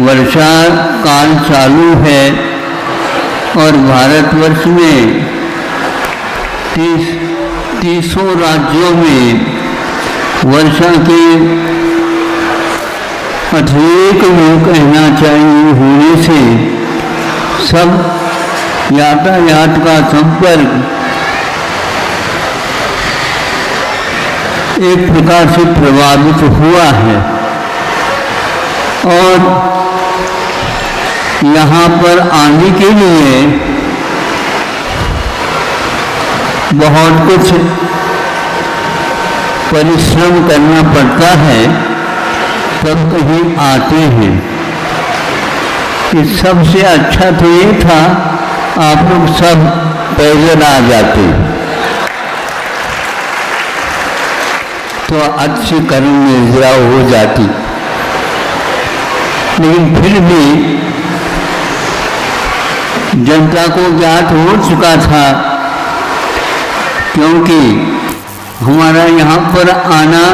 वर्षा काल चालू है और भारतवर्ष में 30 राज्यों में वर्षा के अतिरेक में कहना चाहिए होने से सब यातायात का संपर्क एक प्रकार से प्रभावित हुआ है और यहाँ पर आने के लिए बहुत कुछ परिश्रम करना पड़ता है, तब कहीं आते हैं। इस सबसे अच्छा तो ये था आप लोग सब पैदल आ जाते तो अच्छी कर्म निर्जरा हो जाती, लेकिन फिर भी जनता को ज्ञात हो चुका था, क्योंकि हमारा यहाँ पर आना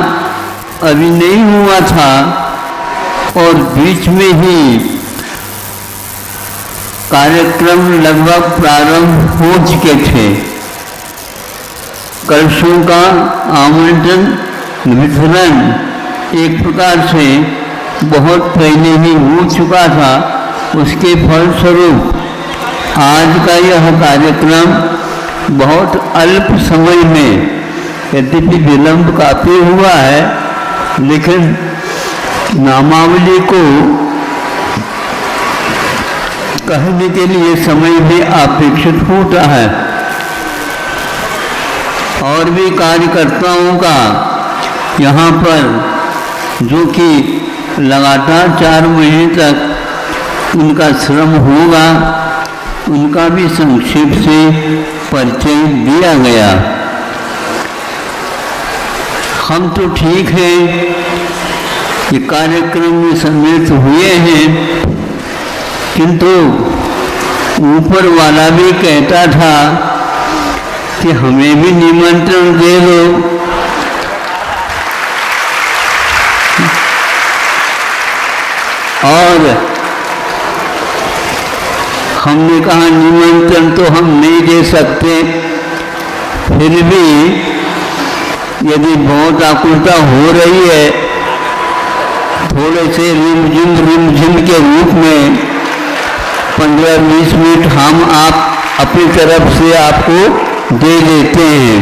अभी नहीं हुआ था और बीच में ही कार्यक्रम लगभग प्रारंभ हो चुके थे। कलशों का आमंत्रण वितरण एक प्रकार से बहुत पहले ही हो चुका था। उसके फलस्वरूप आज का यह कार्यक्रम बहुत अल्प समय में, यद्यपि विलंब काफी हुआ है, लेकिन नामावली को कहने के लिए समय भी अपेक्षित होता है। और भी कार्यकर्ताओं का यहाँ पर जो कि लगातार 4 महीने तक उनका श्रम होगा, उनका भी संक्षेप से परिचय दिया गया। हम तो ठीक है कि कार्यक्रम में सम्मिलित हुए हैं, किंतु ऊपर वाला भी कहता था कि हमें भी निमंत्रण दे दो। और हमने कहा निमंत्रण तो हम नहीं दे सकते, फिर भी यदि बहुत आकुलता हो रही है, थोड़े से रिमझिम के रूप में 15-20 मिनट हम आप अपनी तरफ से आपको दे देते हैं।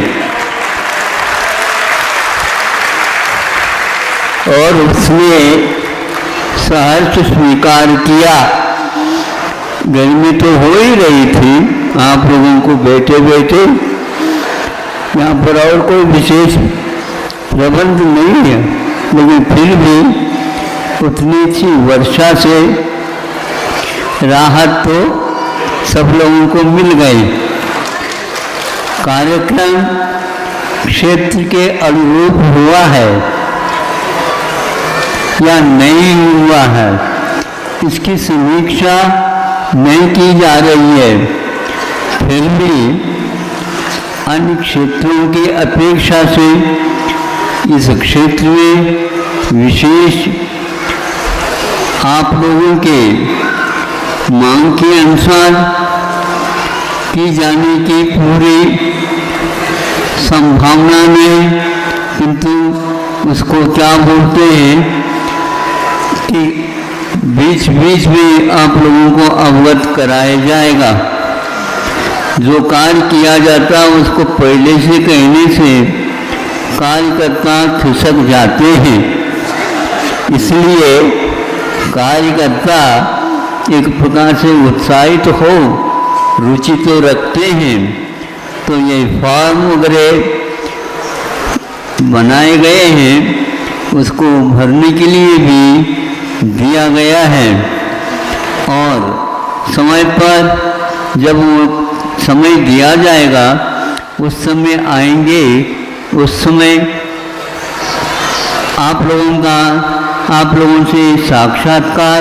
और उसने सहर्ष स्वीकार किया। गर्मी तो हो ही रही थी आप लोगों को बैठे बैठे, यहाँ पर और कोई विशेष प्रबंध नहीं है, लेकिन फिर भी उतनी सी वर्षा से राहत तो सब लोगों को मिल गई। कार्यक्रम क्षेत्र के अनुरूप हुआ है या नहीं हुआ है, इसकी समीक्षा नहीं की जा रही है। फिर भी अन्य क्षेत्रों की अपेक्षा से इस क्षेत्र में विशेष आप लोगों के मांग के अनुसार की जाने की पूरी संभावना में, किंतु उसको क्या बोलते हैं कि बीच बीच में आप लोगों को अवगत कराया जाएगा। जो कार्य किया जाता है उसको पहले से कहने से कार्यकर्ता खिसक जाते हैं, इसलिए कार्यकर्ता एक प्रकार से उत्साहित हो, रुचि तो रखते हैं। तो ये फॉर्म वगैरह बनाए गए हैं, उसको भरने के लिए भी दिया गया है। और समय पर जब वो समय दिया जाएगा उस समय आएंगे, उस समय आप लोगों से साक्षात्कार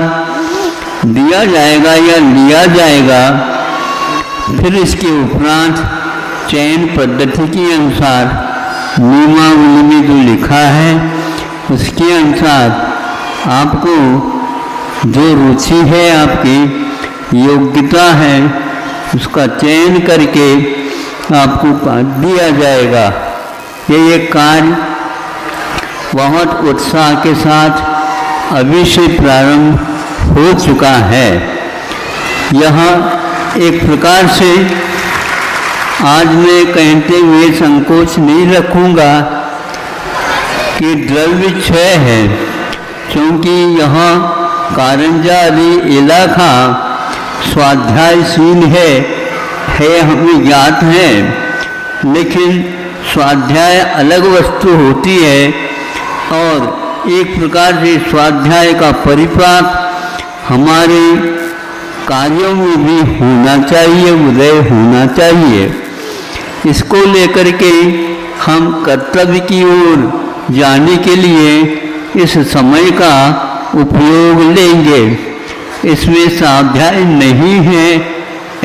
दिया जाएगा या लिया जाएगा। फिर इसके उपरांत चयन पद्धति के अनुसार नियमावली में जो लिखा है उसके अनुसार आपको जो रुचि है, आपकी योग्यता है, उसका चयन करके आपको दिया जाएगा। ये कार्य बहुत उत्साह के साथ अभी से प्रारंभ हो चुका है। यहाँ एक प्रकार से आज मैं कहते हुए संकोच नहीं रखूँगा कि द्रव्य क्षय है, क्योंकि यहाँ कारंजा आदि इलाका स्वाध्यायशील है हमें ज्ञात है, लेकिन स्वाध्याय अलग वस्तु होती है और एक प्रकार से स्वाध्याय का परिपाक हमारे कार्यों में भी होना चाहिए, उदय होना चाहिए। इसको लेकर के हम कर्तव्य की ओर जाने के लिए इस समय का उपयोग लेंगे। इसमें स्वाध्याय नहीं है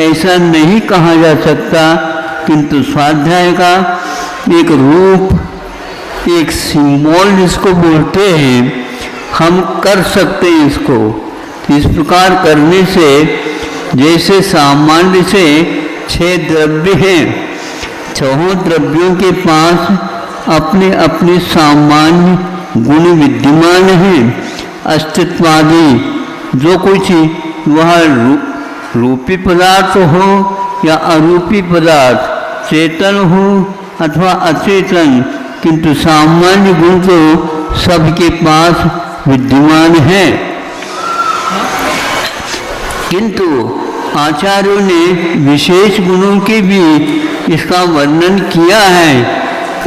ऐसा नहीं कहा जा सकता, किंतु स्वाध्याय का एक रूप, एक सिंबल जिसको बोलते हैं, हम कर सकते हैं इसको। इस प्रकार करने से जैसे सामान्य से 6 द्रव्य हैं, 6 द्रव्यों के पास अपने अपने सामान्य गुण विद्यमान हैं। अस्तित्वादी जो कुछ वह रूपी पदार्थ हो या अरूपी पदार्थ, चेतन हो अथवा अचेतन, किंतु सामान्य गुण तो सबके पास विद्यमान है। किंतु आचार्यों ने विशेष गुणों के भी इसका वर्णन किया है।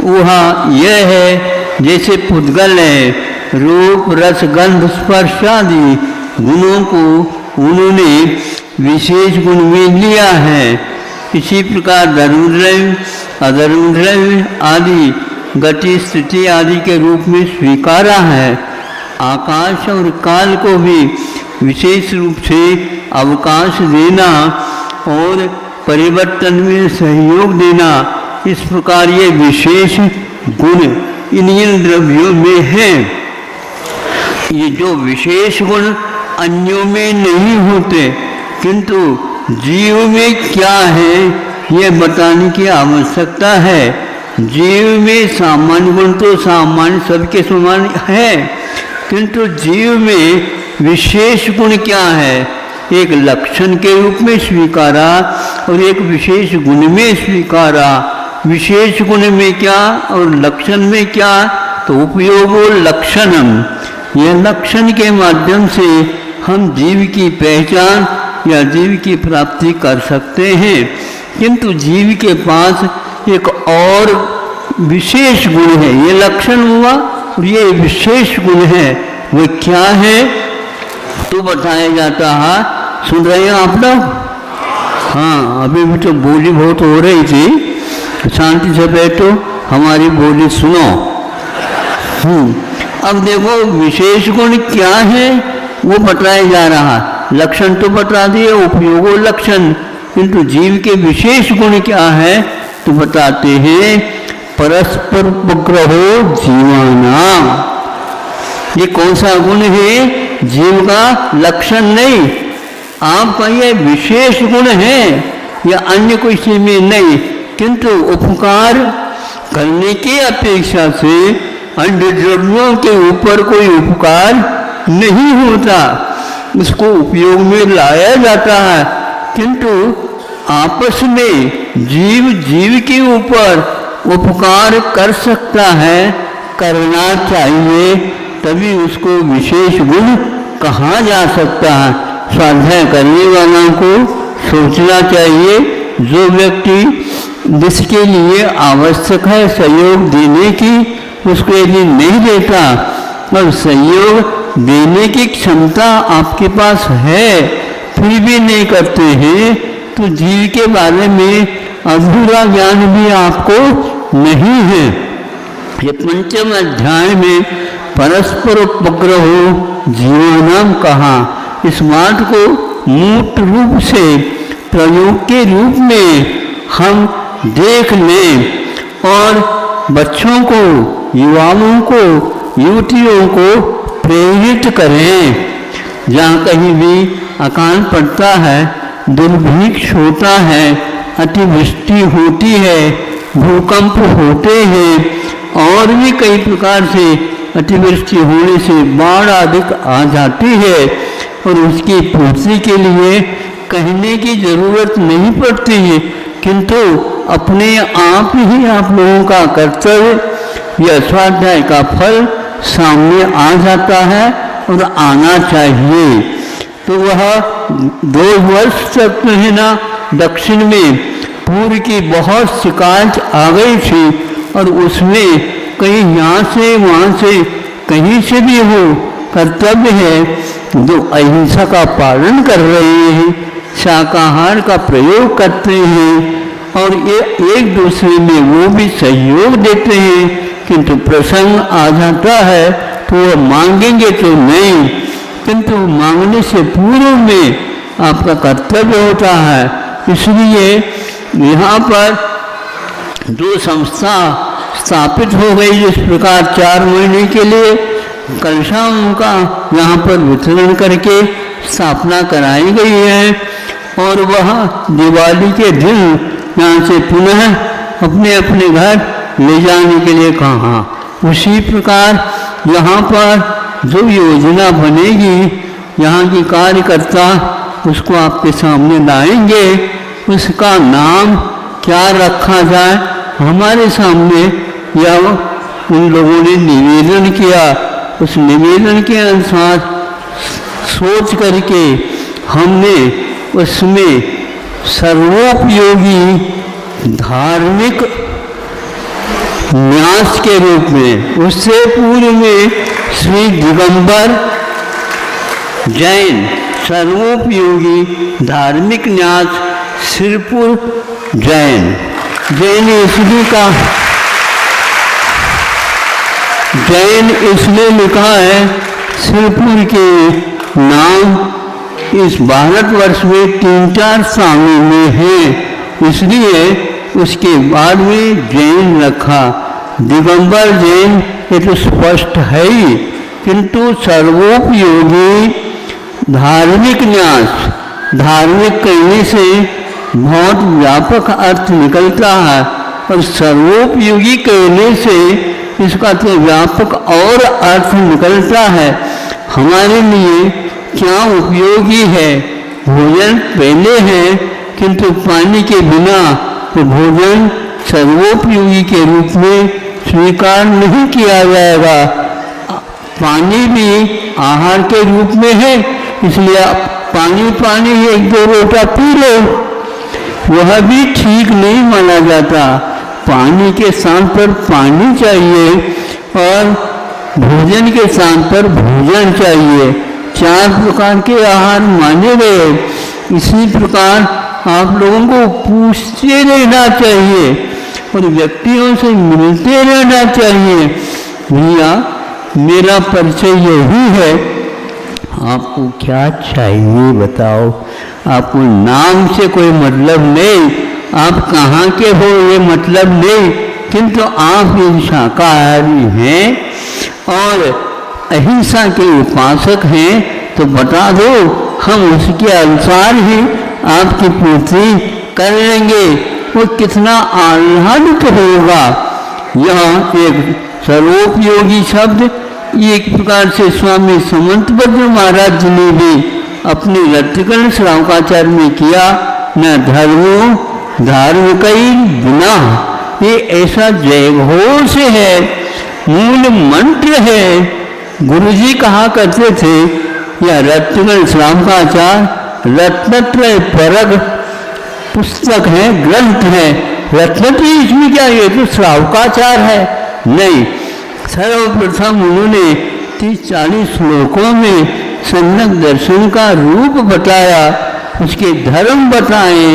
वह यह है जैसे पुद्गल है, रूप रस गंध स्पर्श आदि गुणों को उन्होंने विशेष गुण में लिया है। इसी प्रकार धर्मद्रव्य अधर्मद्रव्य आदि गति स्थिति आदि के रूप में स्वीकारा है। आकाश और काल को भी विशेष रूप से अवकाश देना और परिवर्तन में सहयोग देना, इस प्रकार ये विशेष गुण इन द्रव्यों में है। ये जो विशेष गुण अन्यों में नहीं होते, किंतु जीव में क्या है ये बताने की आवश्यकता है। जीव में सामान्य गुण तो सामान्य सबके समान है, किंतु जीव में विशेष गुण क्या है, एक लक्षण के रूप में स्वीकारा और एक विशेष गुण में स्वीकारा। विशेष गुण में क्या और लक्षण में क्या, तो उपयोगो लक्षणम, यह लक्षण के माध्यम से हम जीव की पहचान या जीव की प्राप्ति कर सकते हैं। किंतु जीव के पास एक और विशेष गुण है, ये लक्षण हुआ और ये विशेष गुण है। वो क्या है तो बताया जाता है, सुन रहे हैं आप लोग? हाँ, अभी भी तो बोली बहुत हो रही थी, शांति से बैठो, हमारी बोली सुनो। अब देखो विशेष गुण क्या है वो बताया जा रहा। लक्षण तो बता दिए, उपयोगो लक्षण, किंतु जीव के विशेष गुण क्या है तो बताते हैं परस्पर उपग्रहो जीवानाम। ये कौन सा गुण है? जीव का लक्षण नहीं, आपका ये विशेष गुण है, या अन्य कोई चीज में नहीं, किंतु उपकार करने की अपेक्षा से अन्य द्रव्यों के ऊपर कोई उपकार नहीं होता, उसको उपयोग में लाया जाता है। किंतु आपस में जीव जीव के ऊपर उपकार कर सकता है, करना चाहिए, तभी उसको विशेष गुण कहा जा सकता है। स्वाध्याय करने वालों को सोचना चाहिए, जो व्यक्ति जिसके लिए आवश्यक है सहयोग देने की, उसको यदि नहीं देता और सहयोग देने की क्षमता आपके पास है फिर भी नहीं करते हैं, तो जीव के बारे में अधूरा ज्ञान भी आपको नहीं है। ये 5वें अध्याय में परस्पर उपग्रहो जीवानाम कहा। इस बात को मूर्त रूप से प्रयोग के रूप में हम देख लें और बच्चों को, युवाओं को, युवतियों को प्रेरित करें। जहाँ कहीं भी अकाल पड़ता है, दुर्भिक्ष होता है, अतिवृष्टि होती है, भूकंप होते हैं और भी कई प्रकार से अतिवृष्टि होने से बाढ़ अधिक आ जाती है और उसकी पूर्ति के लिए कहने की जरूरत नहीं पड़ती है, किंतु अपने आप ही आप लोगों का कर्तव्य या स्वाध्याय का फल सामने आ जाता है और आना चाहिए। तो वह 2 वर्ष तक है ना दक्षिण में पूर्व की बहुत शिकायत आ गई थी और उसमें कहीं यहाँ से वहाँ से कहीं से भी हो कर्तव्य है जो अहिंसा का पालन कर रहे हैं, शाकाहार का प्रयोग करते हैं और ये एक दूसरे में वो भी सहयोग देते हैं, किंतु प्रसंग आ जाता है तो वो मांगेंगे तो नहीं, किंतु मांगने से पूर्व में आपका कर्तव्य होता है। इसलिए यहाँ पर 2 संस्था स्थापित हो गई, जिस प्रकार 4 महीने के लिए कलशाओं का यहाँ पर वितरण करके स्थापना कराई गई है और वह दिवाली के दिन यहाँ से पुनः अपने अपने घर ले जाने के लिए कहा। उसी प्रकार यहाँ पर जो योजना बनेगी, यहाँ की कार्यकर्ता उसको आपके सामने लाएंगे, उसका नाम क्या रखा जाए हमारे सामने या उन लोगों ने निवेदन किया, उस निवेदन के अनुसार सोच करके हमने उसमें सर्वोपयोगी धार्मिक न्यास के रूप में, उससे पूर्व में श्री दिगंबर जैन सर्वोपयोगी धार्मिक न्यास सिरपुर जैन, जैन इसलिए लिखा है सिरपुर के नाम इस भारतवर्ष में 3-4 स्थानों में है, इसलिए उसके बाद में जैन रखा। दिगंबर जैन ये तो स्पष्ट है ही, किंतु सर्वोपयोगी धार्मिक न्यास, धार्मिक कहने से बहुत व्यापक अर्थ निकलता है और सर्वोपयोगी कहने से इसका तो व्यापक और अर्थ निकलता है। हमारे लिए क्या उपयोगी है, भोजन पहले है, किंतु पानी के बिना तो भोजन सर्वोपयोगी के रूप में स्वीकार नहीं किया जाएगा। पानी भी आहार के रूप में है, इसलिए पानी 1-2 लोटा पी लो, वह भी ठीक नहीं माना जाता। पानी के स्थान पर पानी चाहिए और भोजन के स्थान पर भोजन चाहिए। 4 प्रकार के आहार माने गए। इसी प्रकार आप लोगों को पूछते रहना चाहिए और व्यक्तियों से मिलते रहना चाहिए। भैया मेरा परिचय यही है, आपको क्या चाहिए बताओ। आपको नाम से कोई मतलब नहीं, आप कहाँ के हो ये मतलब नहीं, किंतु आप एक शाकाहारी हैं और अहिंसा के उपासक हैं, तो बता दो, हम उसके अनुसार ही आपकी पूर्ति कर लेंगे। वो कितना आह्लादित होगा। यह एक सर्वोपयोगी शब्द एक प्रकार से स्वामी समंतभद्र महाराज जी ने भी अपने रत्नकर्ण श्रावकाचार्य में किया, न धर्मो धार्मिक बिना, ये ऐसा जयघोष है, मूल मंत्र है। गुरुजी कहा करते थे, यह रत्नकर्ण श्रावकाचार्य रत्नत्रय परग पुस्तक है, ग्रंथ है। रत्नत्रय इसमें क्या, ये तो श्रावकाचार है नहीं। सर्वप्रथम उन्होंने 30-40 श्लोकों में सम्यक दर्शन का रूप बताया, उसके धर्म बताए,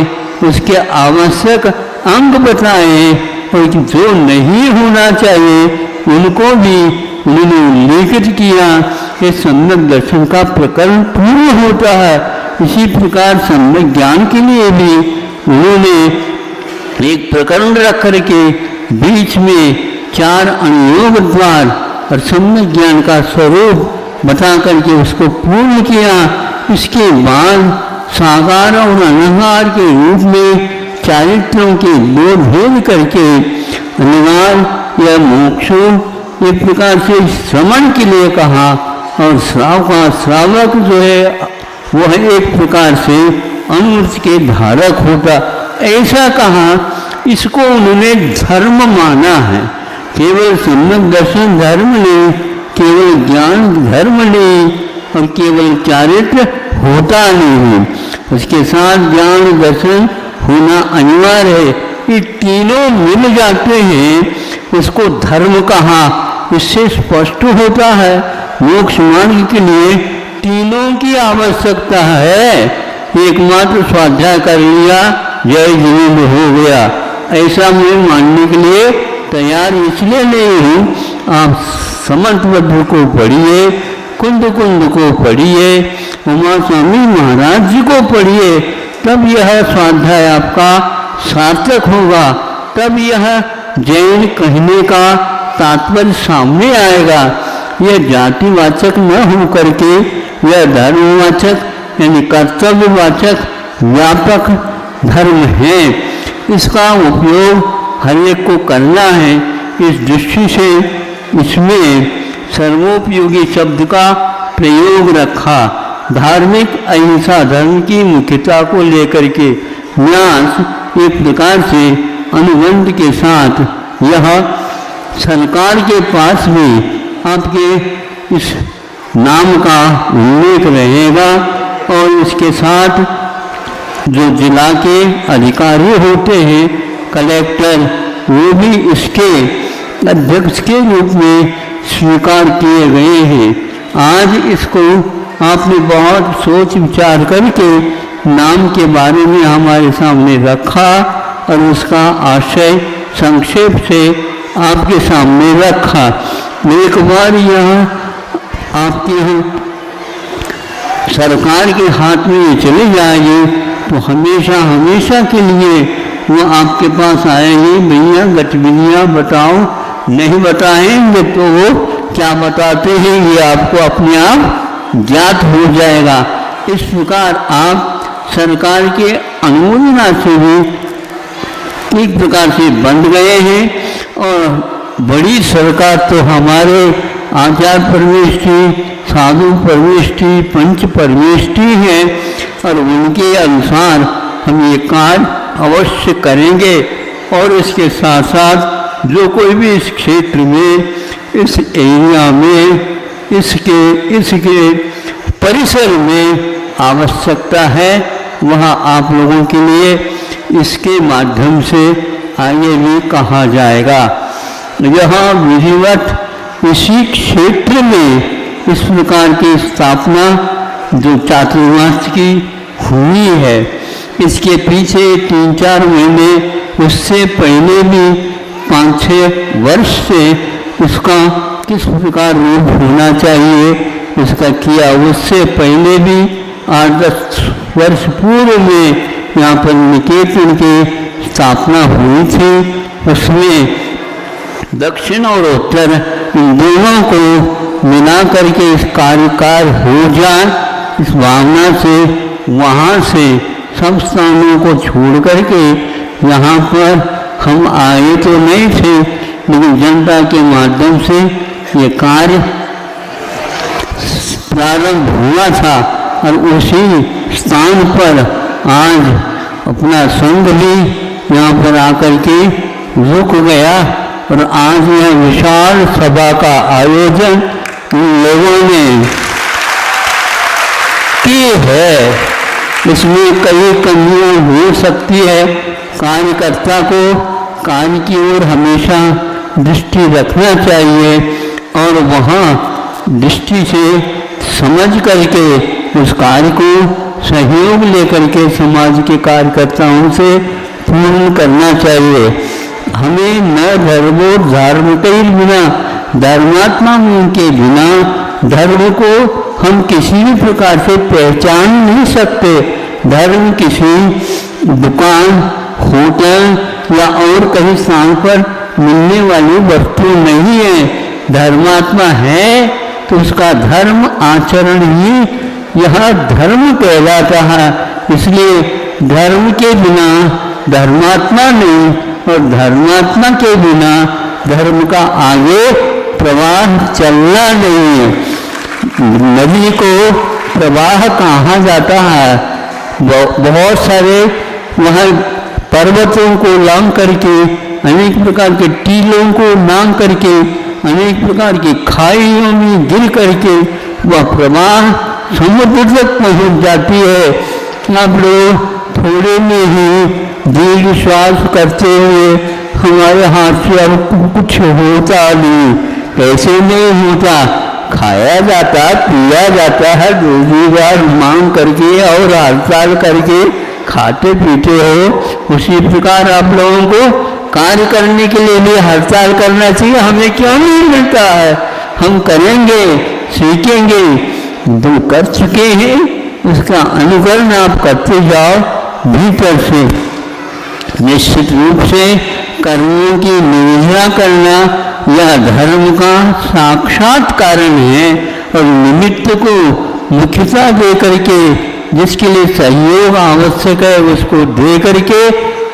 उसके आवश्यक अंग बताए और जो नहीं होना चाहिए उनको भी उन्होंने उल्लेखित किया। ये सम्यक दर्शन का प्रकरण पूर्ण होता है। इसी प्रकार सम्यक ज्ञान के लिए भी उन्होंने एक प्रकरण रख करके बीच में 4 अनुयोग द्वार और सम्यक ज्ञान का स्वरूप बता करके उसको पूर्ण किया। इसके बाद साकार और अनहार के रूप में चारित्रों के दो भेद करके अनिवार्य या मोक्षो एक प्रकार से श्रवण के लिए कहा, और श्रावक जो है वह एक प्रकार से अमृत के धारक होता, ऐसा कहा। इसको उन्होंने धर्म माना है। केवल सम्यक दर्शन धर्म नहीं, केवल ज्ञान धर्म नहीं, और केवल चारित्र होता नहीं, उसके साथ ज्ञान दर्शन होना अनिवार्य है। ये तीनों मिल जाते हैं, इसको धर्म कहा। इससे स्पष्ट होता है मोक्ष मार्ग के लिए तीनों की आवश्यकता है। एकमात्र स्वाध्याय कर लिया जय जीवन हो गया, ऐसा मैं मानने के लिए तैयार इसलिए नहीं हूँ। आप समर्थबद्ध को पढ़िए, कुंद को पढ़िए, उमा स्वामी महाराज जी को पढ़िए, तब यह स्वाध्याय आपका सार्थक होगा। तब यह जैन कहने का तात्पर्य सामने आएगा। यह जातिवाचक न हो करके यह धर्मवाचक यानी कर्तव्यवाचक व्यापक धर्म है। इसका उपयोग हर एक को करना है। इस दृष्टि से इसमें सर्वोपयोगी शब्द का प्रयोग रखा। धार्मिक अहिंसा धर्म की मुख्यता को लेकर के न्यास एक प्रकार से अनुबंध के साथ यह सरकार के पास भी आपके इस नाम का उल्लेख रहेगा, और इसके साथ जो जिला के अधिकारी होते हैं कलेक्टर, वो भी इसके अध्यक्ष के रूप में स्वीकार किए गए हैं। आज इसको आपने बहुत सोच विचार करके नाम के बारे में हमारे सामने रखा, और उसका आशय संक्षेप से आपके सामने रखा। एक बार यह आपके यहाँ सरकार के हाथ में चले जाएगी तो हमेशा हमेशा के लिए वो आपके पास आएंगे, भैया गतिविधियाँ बताओ, नहीं बताएंगे तो वो क्या बताते हैं ये आपको अपने आप ज्ञात हो जाएगा। इस प्रकार आप सरकार के अनुमोदना से भी एक प्रकार से बंध गए हैं, और बड़ी सरकार तो हमारे आचार्य परमेष्ठी, साधु परमेष्ठी, पंच परमेष्ठी है, और उनके अनुसार हम ये कार्य अवश्य करेंगे। और इसके साथ साथ जो कोई भी इस क्षेत्र में, इस एरिया में, इसके परिसर में आवश्यकता है, वहाँ आप लोगों के लिए इसके माध्यम से आगे भी कहा जाएगा। यहाँ विधिवत इसी क्षेत्र में इस प्रकार की स्थापना जो चातुर्मास की हुई है, इसके पीछे 3-4 महीने उससे पहले भी 5-6 वर्ष से उसका किस प्रकार रूप होना चाहिए उसका किया। उससे पहले भी 8-10 वर्ष पूर्व में यहाँ पर निकेतन की स्थापना हुई थी। उसमें दक्षिण और उत्तर इन दोनों को मिला करके इस कार्यकार हो जाए, इस भावना से वहाँ से सब स्थानों को छोड़ करके यहाँ पर हम आए तो नहीं थे, लेकिन जनता के माध्यम से ये कार्य प्रारंभ हुआ था, और उसी स्थान पर आज अपना संघ भी यहाँ पर आकर के रुक गया, और आज यह विशाल सभा का आयोजन उन लोगों ने की है। इसमें कई कमियां हो सकती है। कार्यकर्ता को कार्य की ओर हमेशा दृष्टि रखना चाहिए, और वहाँ दृष्टि से समझ करके उस कार्य को सहयोग लेकर के समाज के कार्यकर्ताओं से पूर्ण करना चाहिए। हमें न धर्मो धार्मिक बिना धर्मात्मा के बिना धर्म को हम किसी भी प्रकार से पहचान नहीं सकते। धर्म किसी दुकान, होटल या और कहीं स्थान पर मिलने वाली वस्तु नहीं है। धर्मात्मा है तो उसका धर्म आचरण ही यह धर्म कहलाता है। इसलिए धर्म के बिना धर्मात्मा नहीं और धर्मात्मा के बिना धर्म का आगे प्रवाह चलना नहीं है। नदी को प्रवाह कहा जाता है, बहुत सारे वहाँ पर्वतों को लांग करके, अनेक प्रकार के टीलों को लांग करके, अनेक प्रकार की खाइयों में गिर करके वह प्रवाह समुद्र तक पहुँच जाती है। आप लोग थोड़े में ही दीर्घ श्वास करते हुए हमारे हाथ से अब कुछ होता नहीं, कैसे नहीं होता, खाया जाता, पिया जाता है, रोजगार मांग करके और हड़ताल करके खाते पीते हो। उसी प्रकार आप लोगों को कार्य करने के लिए भी हड़ताल करना चाहिए। हमें क्यों नहीं मिलता है? हम करेंगे, सीखेंगे, जो कर चुके हैं उसका अनुकरण आप करते जाओ भीतर से। निश्चित रूप से कर्मों की नियोजन करना यह धर्म का साक्षात कारण है और निमित्त को मुख्यता दे करके जिसके लिए सहयोग आवश्यक है उसको दे करके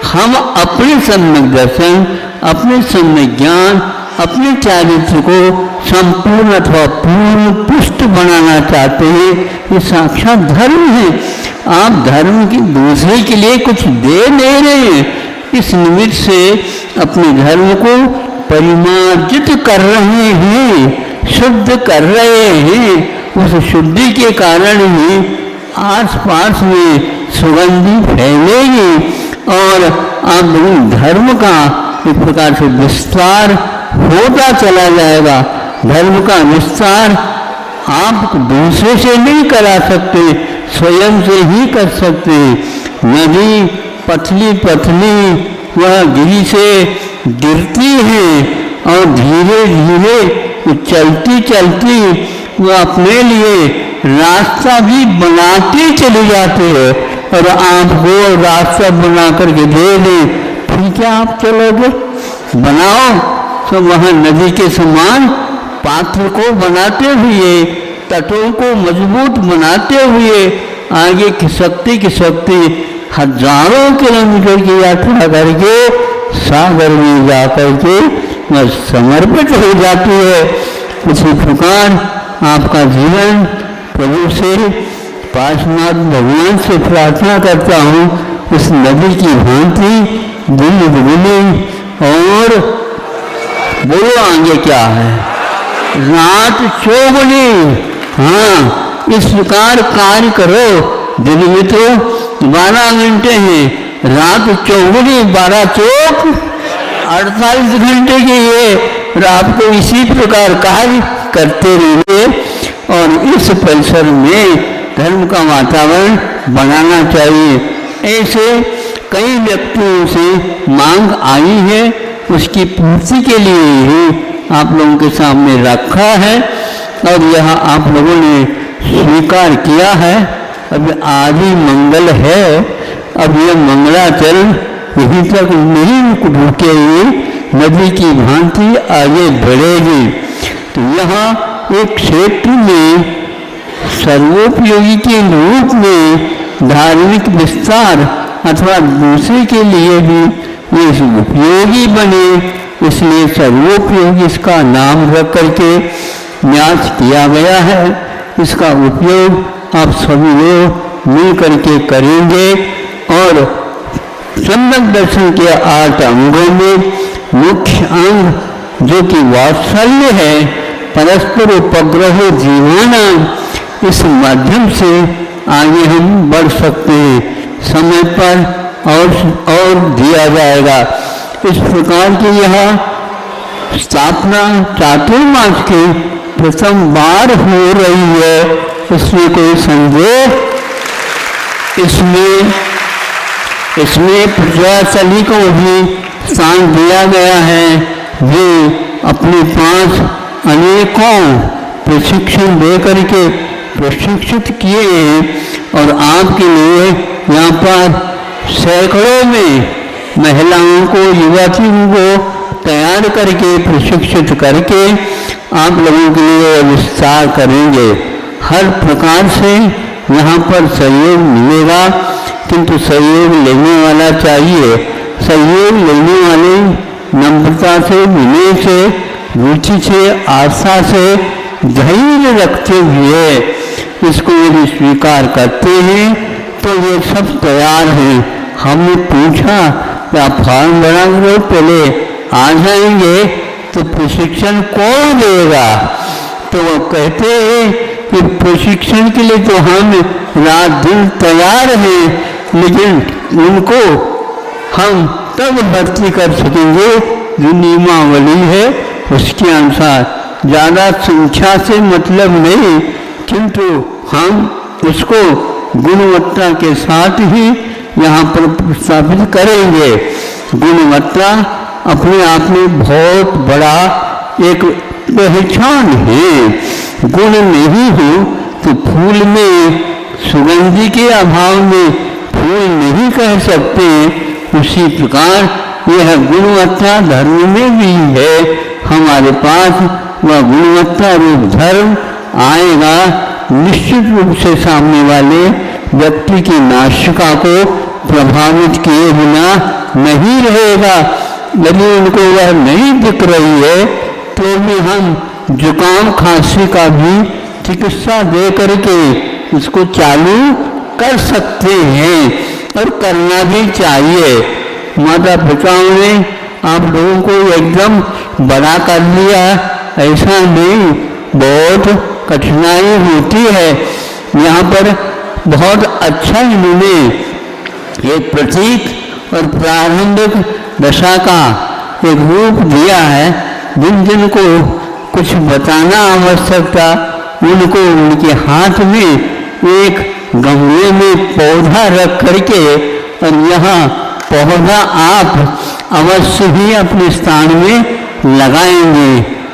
हम अपने सम्यक दर्शन, अपने सम्यक ज्ञान, अपने चारित्र को संपूर्ण अथवा पूर्ण पुष्ट बनाना चाहते हैं। ये साक्षात धर्म है। आप धर्म की दूसरे के लिए कुछ दे नहीं रहे हैं, इस निमित्त से अपने धर्म को परिमार्जित कर रहे हैं, शुद्ध कर रहे हैं। उस शुद्धि के कारण ही आसपास में सुगंधी फैलेगी और आप धर्म का एक प्रकार से विस्तार होता चला जाएगा। धर्म का विस्तार आप दूसरे से नहीं करा सकते, स्वयं से ही कर सकते। नदी पतली पतली वह गिरी से गिरती है और धीरे धीरे चलती चलती वह अपने लिए रास्ता भी बनाते चले जाते हैं। और आपको रास्ता बना करके दे दे फिर क्या आप चलोगे? बनाओ तो वहाँ नदी के समान पात्र को बनाते हुए, तटों को मजबूत बनाते हुए आगे खिसकती हजारों किलोमीटर की यात्रा करके सागर में जाकर के वह समर्पित हो जाती है। इसी प्रकार आपका जीवन प्रभु से, पाशनाथ भगवान से प्रार्थना करता हूँ उस नदी की भांति दिल दुगुनी और बोलो आगे क्या है, रात चौगुनी। हाँ, इस प्रकार कार्य करो। दिन में तो 12 घंटे हैं, रात चौगुनी 12 चौक 48 घंटे की है और आपको इसी प्रकार कार्य करते रहिए और इस परिसर में धर्म का वातावरण बनाना चाहिए। ऐसे कई व्यक्तियों से मांग आई है, उसकी पूर्ति के लिए ही आप लोगों के सामने रखा है और यह आप लोगों ने स्वीकार किया है। अब आदि मंगल है, अब यह मंगलाचल यहीं तक नहीं रुकेगी, नदी की भांति आगे बढ़ेगी। तो यहाँ एक क्षेत्र में सर्वोपयोगी के रूप में धार्मिक विस्तार अथवा दूसरे के लिए भी ये उपयोगी बने, इसलिए सर्वोपयोगी इसका नाम रख करके न्यास किया गया है। इसका उपयोग आप सभी लोग मिल करके करेंगे और सम्यक दर्शन के 8 अंगों में मुख्य अंग जो कि वात्सल्य है, परस्पर उपग्रह जीवाना, इस माध्यम से आगे हम बढ़ सकते हैं। समय पर और दिया जाएगा। इस प्रकार की यह स्थापना चातुर्मास की प्रथम बार हो रही है, इसमें कोई संदेह इसमें प्रजाचली को भी स्थान दिया गया है। वे अपने पास अनेकों प्रशिक्षण दे करके प्रशिक्षित किए हैं और आपके लिए यहाँ पर सैकड़ों में महिलाओं को, युवतियों को तैयार करके प्रशिक्षित करके आप लोगों के लिए विस्तार करेंगे। हर प्रकार से यहाँ पर सहयोग मिलेगा, किंतु सहयोग लेने वाला चाहिए। सहयोग लेने वाले नम्रता से, विनय से, रुचि से, आस्था से, धैर्य रखते हुए इसको यदि स्वीकार करते हैं तो ये सब तैयार हैं। हमने पूछा कि आप फॉर्म भरा करो, पहले आ जाएंगे तो प्रशिक्षण कौन देगा? तो वो कहते हैं कि प्रशिक्षण के लिए तो हम रात दिन तैयार हैं, लेकिन उनको हम तब भर्ती कर सकेंगे जो नियमावली है उसके अनुसार। ज़्यादा संख्या से मतलब नहीं, किंतु हम उसको गुणवत्ता के साथ ही यहाँ पर प्रस्तावित करेंगे। गुणवत्ता अपने आप में बहुत बड़ा एक पहचान है। गुण नहीं हो तो फूल में सुगंधि के अभाव में फूल नहीं कह सकते। उसी प्रकार यह गुणवत्ता धर्म में भी है। हमारे पास वह गुणवत्ता रूप धर्म आएगा, निश्चित रूप से सामने वाले व्यक्ति की नासिका को प्रभावित किए बिना नहीं रहेगा। यदि उनको वह नहीं दिख रही है तो भी हम जुकाम खांसी का भी चिकित्सा दे करके उसको चालू कर सकते हैं और करना भी चाहिए। माता पिताओं ने आप लोगों को एकदम बड़ा कर लिया, ऐसा नहीं, बहुत कठिनाई होती है। यहाँ पर बहुत अच्छा इन्होंने एक प्रतीक और प्रारंभिक दशा का एक रूप दिया है। जिन जिन को कुछ बताना आवश्यक था उनको उनके हाथ में एक गमले में पौधा रख करके, और यहाँ पौधा आप अवश्य ही अपने स्थान में लगाएंगे।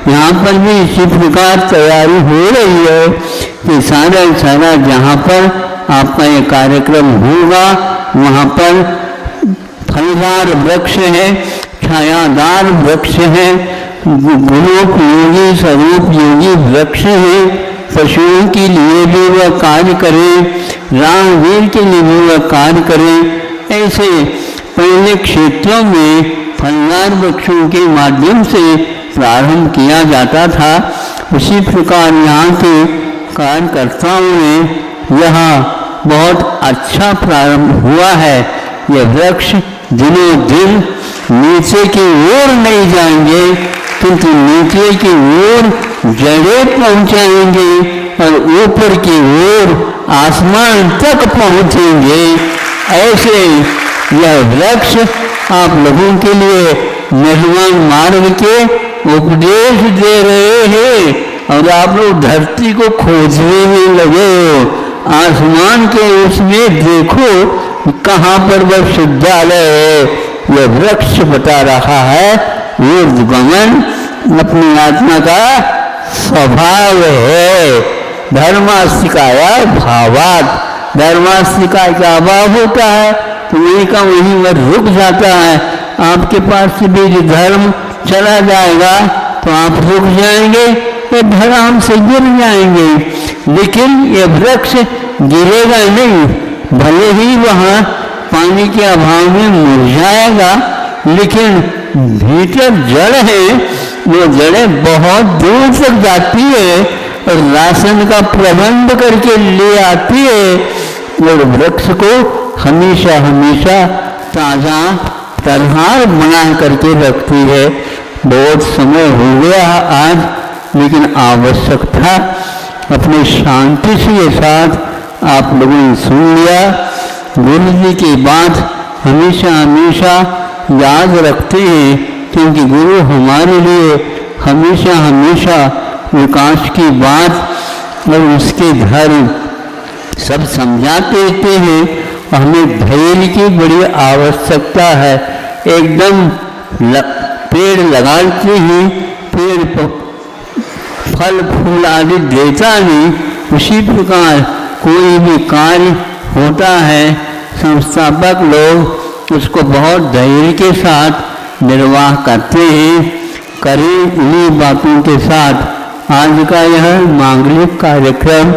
यहाँ पर भी इसी प्रकार तैयारी हो रही है कि सारा जहाँ पर आपका ये कार्यक्रम होगा वहाँ पर फलदार वृक्ष है, छायादार वृक्ष है, गुणोपयोगी स्वरूपयोगी वृक्ष है। पशुओं के लिए भी वह कार्य करें, राहगीर के लिए भी वह कार्य करें। ऐसे पहले क्षेत्रों में फलदार वृक्षों के माध्यम से प्रारंभ किया जाता था। उसी प्रकार यहाँ के कार्यकर्ताओं ने यहाँ बहुत अच्छा प्रारंभ हुआ है। यह वृक्ष दिनों दिन नीचे की ओर नहीं जाएंगे, किंतु नीचे की ओर जड़ें पहुंचाएंगे और ऊपर की ओर आसमान तक पहुंचेंगे। ऐसे यह वृक्ष आप लोगों के लिए निर्वाण मार्ग के उपदेश दे रहे हैं, और आप लोग धरती को खोजने में लगे हो। आसमान के उसमें देखो कहाँ पर वह विद्यालय है। यह वृक्ष बता रहा है ऊर्ध्वगमन अपनी आत्मा का स्वभाव है। धर्मास्तिकाया भावात, धर्मास्तिका का अभाव होता है तो वहीं का वहीं वह रुक जाता है। आपके पास से भी धर्म चला जाएगा तो आप रुक जाएंगे, ये धर्म से गिर जाएंगे। लेकिन ये वृक्ष गिरेगा नहीं, भले ही वहाँ पानी के अभाव में मुरझाएगा, लेकिन भीतर जड़ है, वो जड़ें बहुत दूर तक जाती है और राशन का प्रबंध करके ले आती है और वृक्ष को हमेशा हमेशा ताज़ा तरहार बना करके रखती है। बहुत समय हो गया आज, लेकिन आवश्यक था। अपने शांति के साथ आप लोगों ने सुन लिया। गुरु जी की बात हमेशा हमेशा याद रखते हैं, क्योंकि गुरु हमारे लिए हमेशा हमेशा विकास की बात और उसके धर्म सब समझाते रहते हैं। हमें धैर्य की बड़ी आवश्यकता है। एकदम पेड़ लगाते ही पेड़ फल फूल आदि देता नहीं, उसी प्रकार कोई भी कार्य होता है संस्थापक लोग उसको बहुत धैर्य के साथ निर्वाह करते हैं। करें उन्हीं बातों के साथ आज का यह मांगलिक कार्यक्रम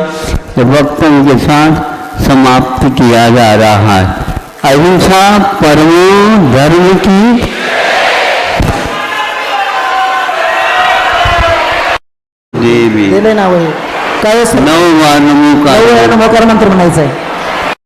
वक्तव्य के साथ समाप्त किया जा रहा है। अहिंसा परमो धर्म की देवी दिले नाव आहे काय नववा नमोकार नमोकार मंत्र म्हणायचं आहे।